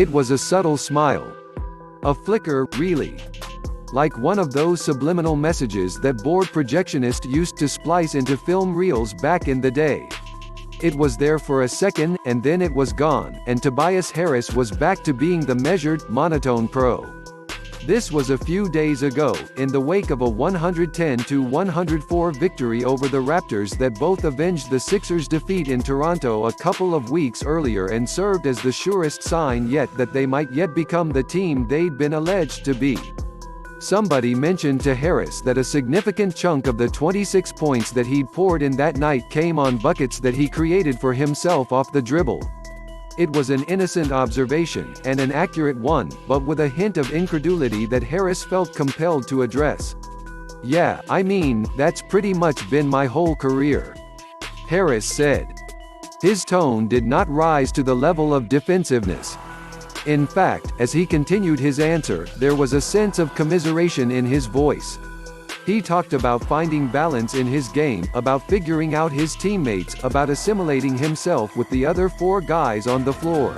It was a subtle smile. A flicker, really. Like one of those subliminal messages that bored projectionists used to splice into film reels back in the day. It was there for a second, and then it was gone, and Tobias Harris was back to being the measured, monotone pro. This was a few days ago, in the wake of a 110-104 victory over the Raptors that both avenged the Sixers' defeat in Toronto a couple of weeks earlier and served as the surest sign yet that they might yet become the team they'd been alleged to be. Somebody mentioned to Harris that a significant chunk of the 26 points that he'd poured in that night came on buckets that he created for himself off the dribble. It was an innocent observation, and an accurate one, but with a hint of incredulity that Harris felt compelled to address. "Yeah, I mean, that's pretty much been my whole career," Harris said. His tone did not rise to the level of defensiveness. In fact, as he continued his answer, there was a sense of commiseration in his voice. He talked about finding balance in his game, about figuring out his teammates, about assimilating himself with the other four guys on the floor.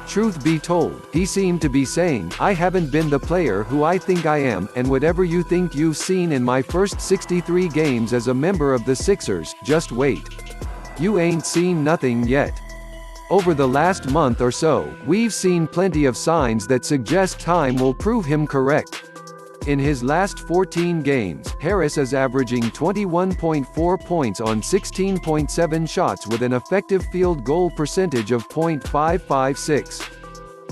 Truth be told, he seemed to be saying, "I haven't been the player who I think I am, and whatever you think you've seen in my first 63 games as a member of the Sixers, just wait. You ain't seen nothing yet. Over the last month or so, we've seen plenty of signs that suggest time will prove him correct." In his last 14 games, Harris is averaging 21.4 points on 16.7 shots with an effective field goal percentage of .556.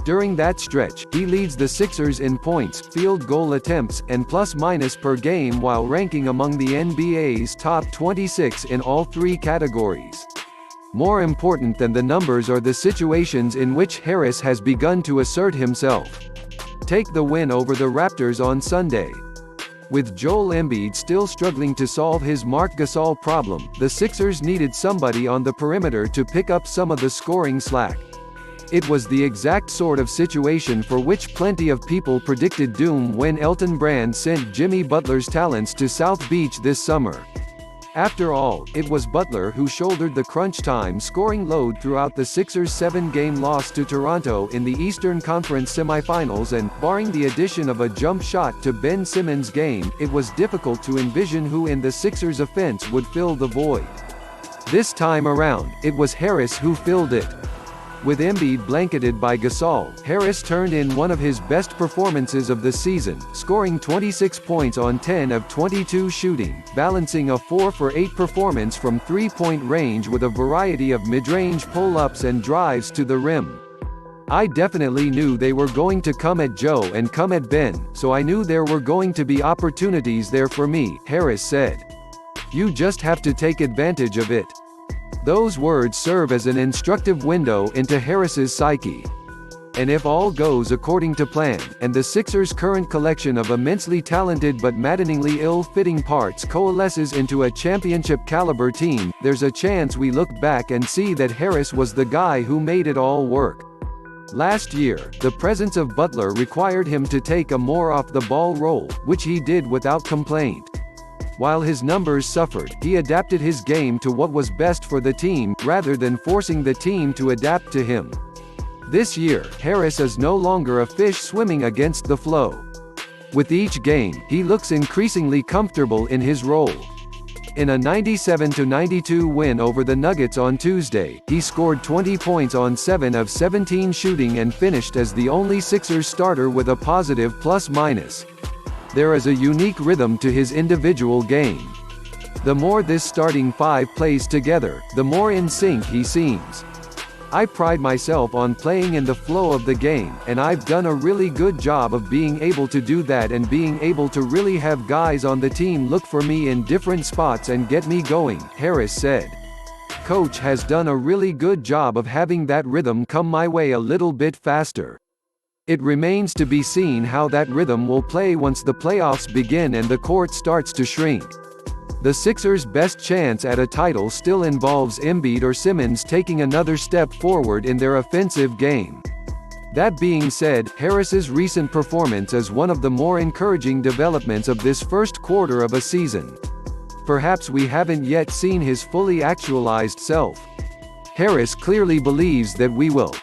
During that stretch, he leads the Sixers in points, field goal attempts, and plus-minus per game while ranking among the NBA's top 26 in all three categories. More important than the numbers are the situations in which Harris has begun to assert himself. Take the win over the Raptors on Sunday. With Joel Embiid still struggling to solve his Marc Gasol problem, the Sixers needed somebody on the perimeter to pick up some of the scoring slack. It was the exact sort of situation for which plenty of people predicted doom when Elton Brand sent Jimmy Butler's talents to South Beach this summer. After all, it was Butler who shouldered the crunch-time scoring load throughout the Sixers' 7-game loss to Toronto in the Eastern Conference semifinals and, barring the addition of a jump shot to Ben Simmons' game, it was difficult to envision who in the Sixers' offense would fill the void. This time around, it was Harris who filled it. With Embiid blanketed by Gasol, Harris turned in one of his best performances of the season, scoring 26 points on 10 of 22 shooting, balancing a 4-for-8 performance from three-point range with a variety of mid-range pull-ups and drives to the rim. "I definitely knew they were going to come at Joe and come at Ben, so I knew there were going to be opportunities there for me," Harris said. "You just have to take advantage of it." Those words serve as an instructive window into Harris's psyche. And if all goes according to plan, and the Sixers' current collection of immensely talented but maddeningly ill-fitting parts coalesces into a championship-caliber team, there's a chance we look back and see that Harris was the guy who made it all work. Last year, the presence of Butler required him to take a more off-the-ball role, which he did without complaint. While his numbers suffered, he adapted his game to what was best for the team, rather than forcing the team to adapt to him. This year, Harris is no longer a fish swimming against the flow. With each game, he looks increasingly comfortable in his role. In a 97-92 win over the Nuggets on Tuesday, he scored 20 points on 7 of 17 shooting and finished as the only Sixers starter with a positive plus-minus. There is a unique rhythm to his individual game. The more this starting five plays together, the more in sync he seems. "I pride myself on playing in the flow of the game, and I've done a really good job of being able to do that and being able to really have guys on the team look for me in different spots and get me going," Harris said. "Coach has done a really good job of having that rhythm come my way a little bit faster. It remains to be seen how that rhythm will play once the playoffs begin and the court starts to shrink. The Sixers' best chance at a title still involves Embiid or Simmons taking another step forward in their offensive game." That being said, Harris's recent performance is one of the more encouraging developments of this first quarter of a season. Perhaps we haven't yet seen his fully actualized self. Harris clearly believes that we will.